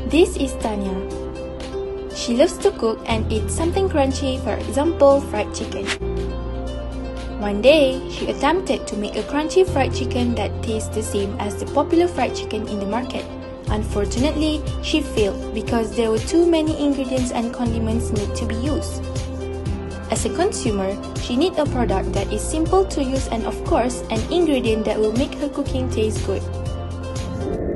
This is Tanya. She loves to cook and eat something crunchy, for example, fried chicken. One day, she attempted to make a crunchy fried chicken that tastes the same as the popular fried chicken in the market. Unfortunately, she failed because there were too many ingredients and condiments need to be used. As a consumer, she needs a product that is simple to use and of course, an ingredient that will make her cooking taste good.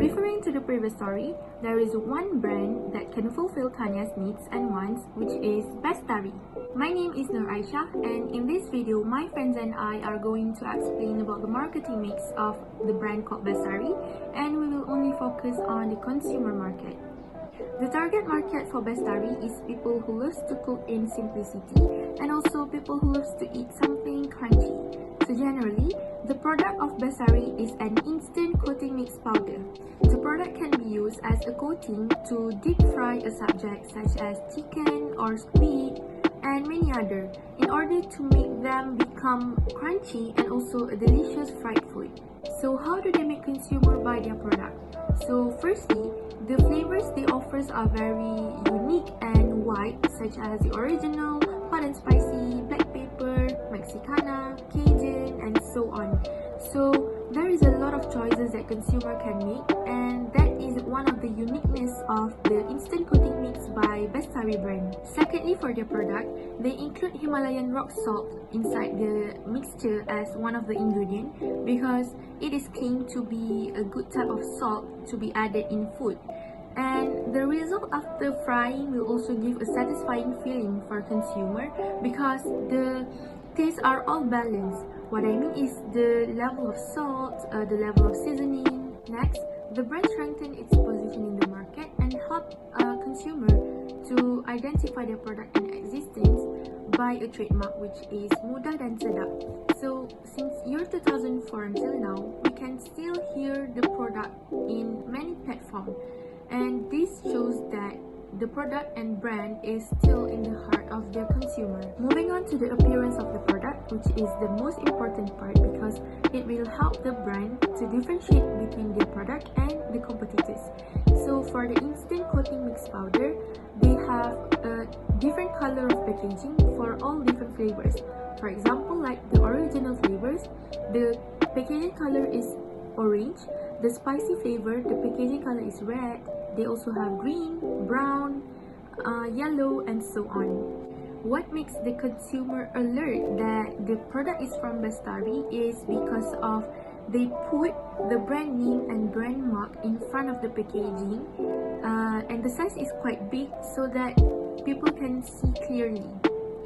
Referring to the previous story, there is one brand that can fulfill Tanya's needs and wants, which is Bestari. My name is Nur Aisha, and in this video, my friends and I are going to explain about the marketing mix of the brand called Bestari, and we will only focus on the consumer market. The target market for Bestari is people who loves to cook in simplicity and also people who loves to eat something crunchy. So generally, the product of Bestari is an instant coating mix powder. The product can be used as a coating to deep fry a subject such as chicken or squid and many other in order to make them become crunchy and also a delicious fried food. So how do they make consumer buy their product? So firstly, the flavors they offer are very unique and wide, such as the original, hot and spicy, black pepper, Mexicana, Cajun, and so on. So there is a lot of choices that consumer can make, and that is one of the uniqueness of the instant coating mix by Bestari brand. Secondly, for their product, they include Himalayan rock salt inside the mixture as one of the ingredients because it is claimed to be a good type of salt to be added in food. And the result after frying will also give a satisfying feeling for consumer because the tastes are all balanced. What I mean is the level of salt, the level of seasoning. Next, the brand strengthened its position in the market and helped consumer to identify their product and existence by a trademark which is Mudah dan Sedap. So since year 2004 until now, we can still hear the product in many platforms, and this shows that the product and brand is still in the heart of their consumer. Moving on to the appearance of the product, which is the most important part because it will help the brand to differentiate between their product and the competitors. So for the instant coating mix powder, they have a different color of packaging for all different flavors. For example, like the original flavors, the packaging color is orange. The spicy flavor, the packaging color is red. They also have green, brown, yellow, and so on. What makes the consumer alert that the product is from Bestari is because of they put the brand name and brand mark in front of the packaging, and the size is quite big so that people can see clearly.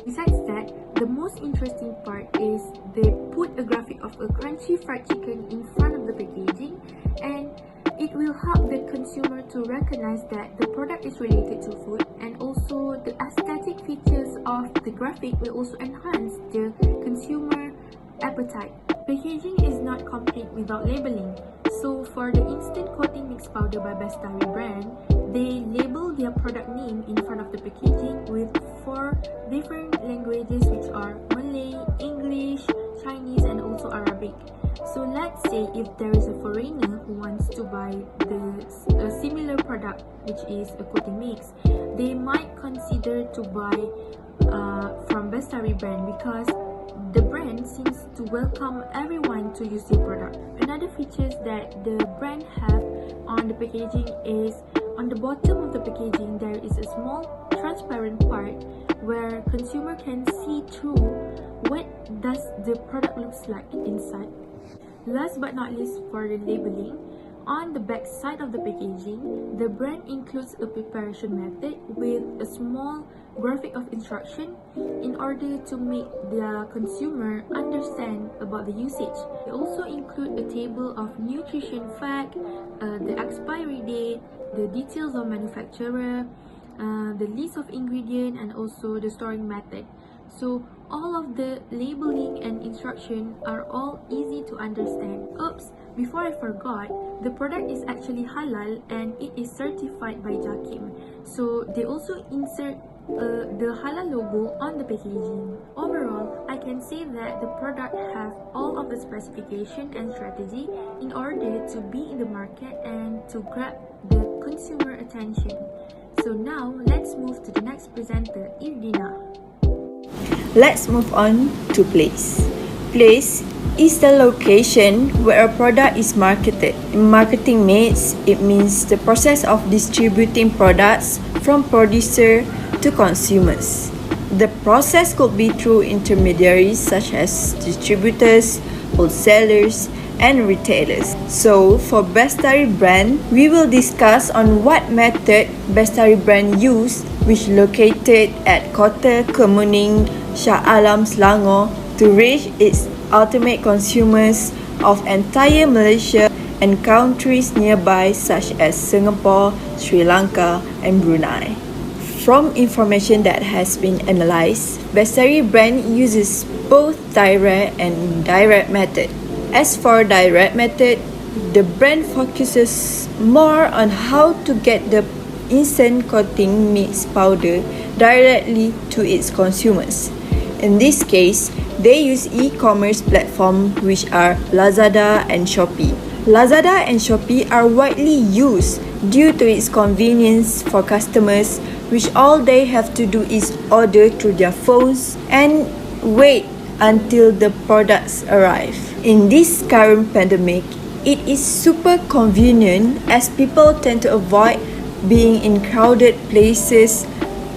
Besides that, the most interesting part is they put a graphic of a crunchy fried chicken in front of the packaging, and it will help the consumer to recognize that the product is related to food, and also the aesthetic features of the graphic will also enhance the consumer appetite. Packaging is not complete without labeling. So for the instant coating mix powder by Bestari brand, they label their product name in front of the packaging with 4 different languages which are Malay, English, Chinese, and also Arabic. So let's say if there is a foreigner who wants to buy a similar product which is a coating mix, they might consider to buy from Bestari brand because the brand seems to welcome everyone to use their product. Another features that the brand have on the packaging is on the bottom of the packaging there is a small transparent part where consumer can see through what does the product looks like inside. Last but not least, for the labeling, on the back side of the packaging, the brand includes a preparation method with a small graphic of instruction in order to make the consumer understand about the usage. They also include a table of nutrition fact, the expiry date, the details of manufacturer, the list of ingredients, and also the storing method. So all of the labeling and instruction are all easy to understand. Oops, before I forgot, the product is actually halal and it is certified by Jakim. So they also insert the halal logo on the packaging. Overall, I can say that the product has all of the specification and strategy in order to be in the market and to grab the consumer attention. So now, let's move to the next presenter, Irdina. Let's move on to place. Place is the location where a product is marketed. In marketing means, it means the process of distributing products from producer to consumers. The process could be through intermediaries such as distributors, wholesalers, and retailers. So, for Bestari brand, we will discuss on what method Bestari brand used, which located at Kota Kemuning, Shah Alam, Selangor, to reach its ultimate consumers of entire Malaysia and countries nearby such as Singapore, Sri Lanka, and Brunei. From information that has been analysed, Bestari brand uses both direct and indirect method. As for direct method, the brand focuses more on how to get the instant coating mix powder directly to its consumers. In this case, they use e-commerce platforms which are Lazada and Shopee. Lazada and Shopee are widely used due to its convenience for customers, which all they have to do is order through their phones and wait until the products arrive. In this current pandemic, it is super convenient as people tend to avoid being in crowded places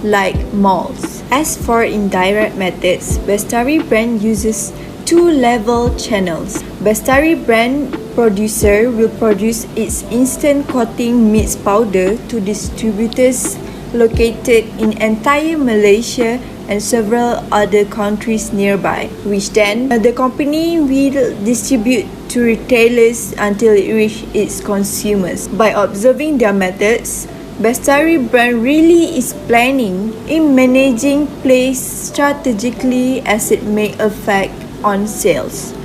like malls. As for indirect methods, Bestari brand uses two-level channels. Bestari brand producer will produce its instant coating mix powder to distributors located in entire Malaysia and several other countries nearby, which then the company will distribute to retailers until it reaches its consumers. By observing their methods, Bestari brand really is planning in managing place strategically as it may affect on sales.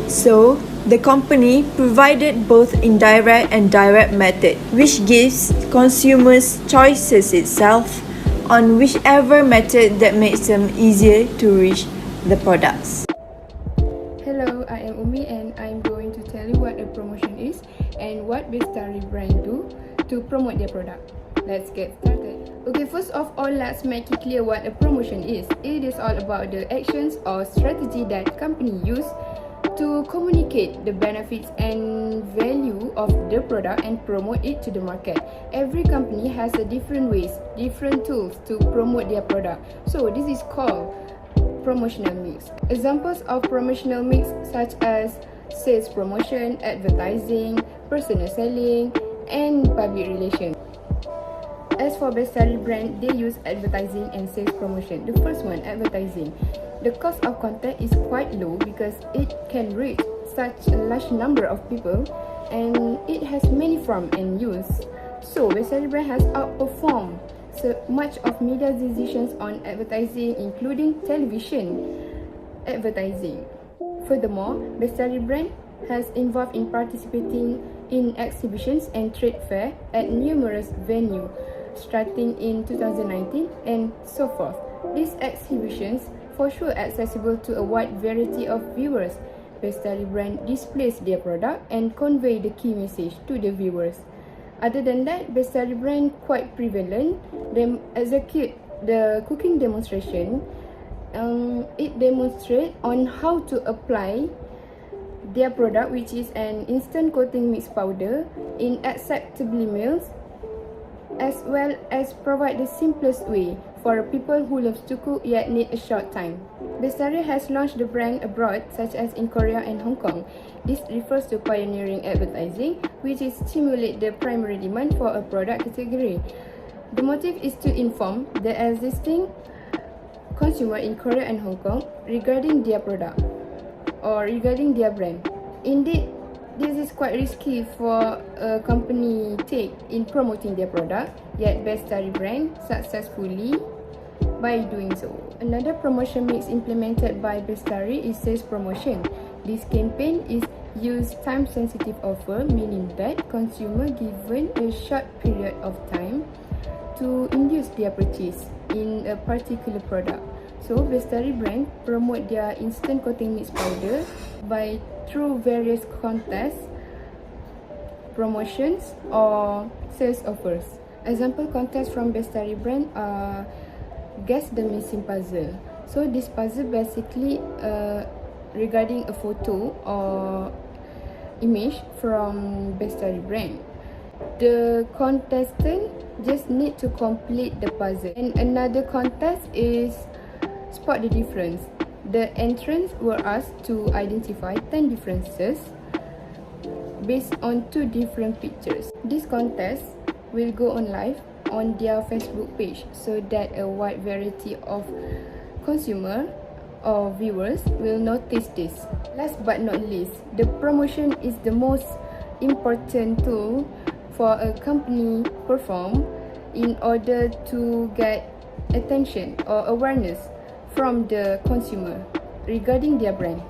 So, the company provided both indirect and direct method, which gives consumers choices itself on whichever method that makes them easier to reach the products. Hello, I am Umi and I'm going to tell you what a promotion is and what Bestari brand do to promote their product. Let's get started. Okay, first of all, let's make it clear what a promotion is. It is all about the actions or strategy that company use to communicate the benefits and value of the product and promote it to the market. Every company has a different ways, different tools to promote their product. So this is called promotional mix. Examples of promotional mix such as sales promotion, advertising, personal selling, and public relations. As for Bestari brand, they use advertising and sales promotion. The first one, advertising. The cost of content is quite low because it can reach such a large number of people and it has many forms and use. So Bestari brand has outperformed so much of media decisions on advertising, including television advertising. Furthermore, Bestari brand has involved in participating in exhibitions and trade fair at numerous venues starting in 2019 and so forth. These exhibitions for sure accessible to a wide variety of viewers. Bestari brand displays their product and convey the key message to the viewers. Other than that, Bestari brand quite prevalent. They execute the cooking demonstration. It demonstrates on how to apply their product, which is an instant coating mix powder, in acceptable meals, as well as provide the simplest way for people who love to cook yet need a short time. Bestari has launched the brand abroad, such as in Korea and Hong Kong. This refers to pioneering advertising, which is stimulate the primary demand for a product category. The motive is to inform the existing consumer in Korea and Hong Kong regarding their product or regarding their brand. Indeed, this is quite risky for a company take in promoting their product, yet Bestari brand successfully by doing so. Another promotion mix implemented by Bestari is sales promotion. This campaign is use time-sensitive offer, meaning that consumer given a short period of time to induce their purchase in a particular product. So Bestari brand promote their instant coating mix powder by through various contests, promotions or sales offers. Example contests from Bestari brand are guess the missing puzzle. So this puzzle basically regarding a photo or image from Bestari brand. The contestant just need to complete the puzzle. And another contest is spot the difference. The entrants were asked to identify 10 differences based on 2 different pictures. This contest will go on live on their Facebook page so that a wide variety of consumer or viewers will notice this. Last but not least, the promotion is the most important tool for a company perform in order to get attention or awareness from the consumer regarding their brand.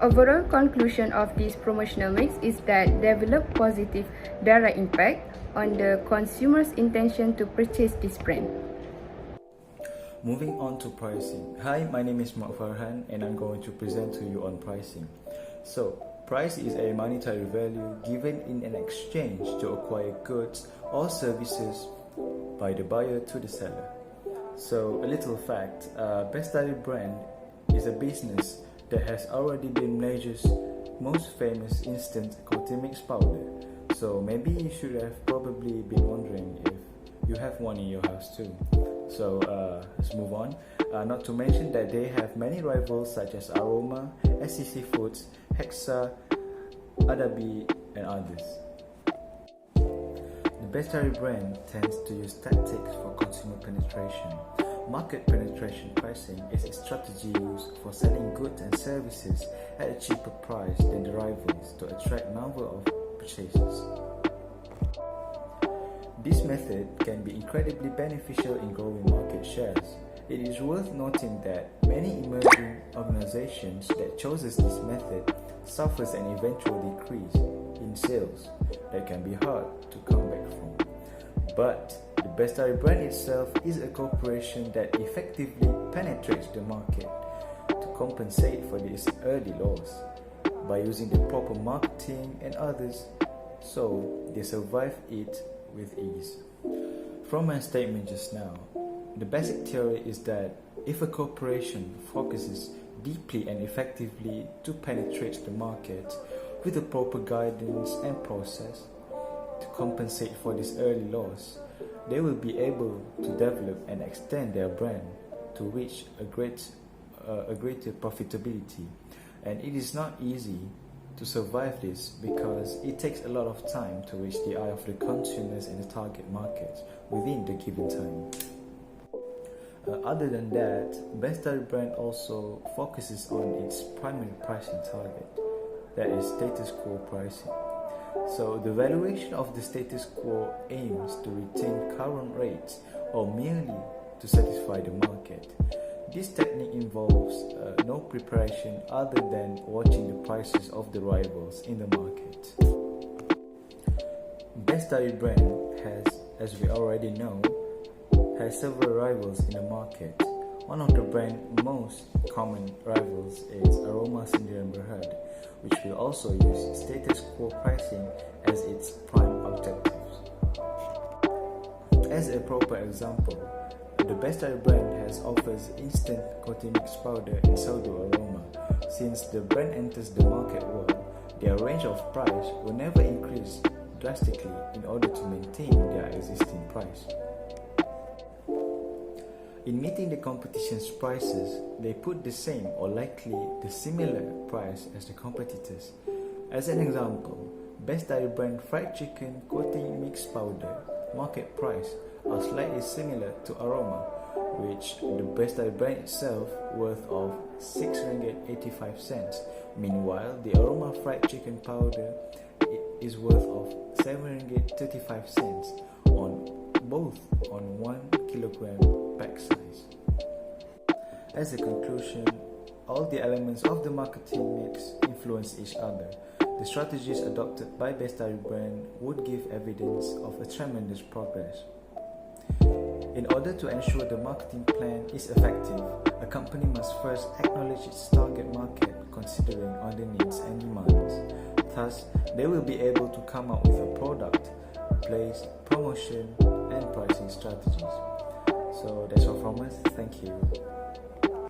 Overall conclusion of this promotional mix is that develop positive direct impact on the consumer's intention to purchase this brand. Moving on to pricing. Hi, my name is Mak Farhan and I'm going to present to you on pricing. So, price is a monetary value given in an exchange to acquire goods or services by the buyer to the seller. So, a little fact, Bestari brand is a business that has already been Malaysia's most famous instant coating mix powder. So maybe you should have probably been wondering if you have one in your house too. So let's move on. Not to mention that they have many rivals such as Aroma, SCC Foods, Hexa, Adabi and others. The Bestari brand tends to use tactics for consumer penetration. Market penetration pricing is a strategy used for selling goods and services at a cheaper price than the rivals to attract number of purchasers. This method can be incredibly beneficial in growing market shares. It is worth noting that many emerging organizations that chooses this method suffers an eventual decrease in sales that can be hard to come back from. But the Bestari brand itself is a corporation that effectively penetrates the market to compensate for this early loss by using the proper marketing and others, so they survive it with ease. From my statement just now, the basic theory is that if a corporation focuses deeply and effectively to penetrate the market with the proper guidance and process to compensate for this early loss, they will be able to develop and extend their brand to reach a greater profitability. And it is not easy to survive this because it takes a lot of time to reach the eye of the consumers in the target market within the given time. Other than that, Bestari brand also focuses on its primary pricing target, that is status quo pricing. So the valuation of the status quo aims to retain current rates or merely to satisfy the market. This technique involves no preparation other than watching the prices of the rivals in the market. Bestari brand has, as we already know, has several rivals in the market. One of the brand's most common rivals is Aroma Sendirian Berhad, which will also use status quo pricing as its prime objectives. As a proper example, the Bestari brand has offers instant coating mix powder in Saudo Aroma. Since the brand enters the market world, their range of price will never increase drastically in order to maintain their existing price. In meeting the competition's prices, they put the same or likely the similar price as the competitors. As an example, Bestari brand fried chicken coating mix powder market price are slightly similar to Aroma, which the Bestari brand itself worth of 6 ringgit 85 cents. Meanwhile, the Aroma fried chicken powder is worth of 7 ringgit 35 cents on both on 1 kilogram pack size. As a conclusion, all the elements of the marketing mix influence each other. The strategies adopted by Bestari brand would give evidence of a tremendous progress. In order to ensure the marketing plan is effective, a company must first acknowledge its target market considering on the needs and demands. Thus, they will be able to come up with a product, place, promotion, and pricing strategies. So that's all from us. Thank you.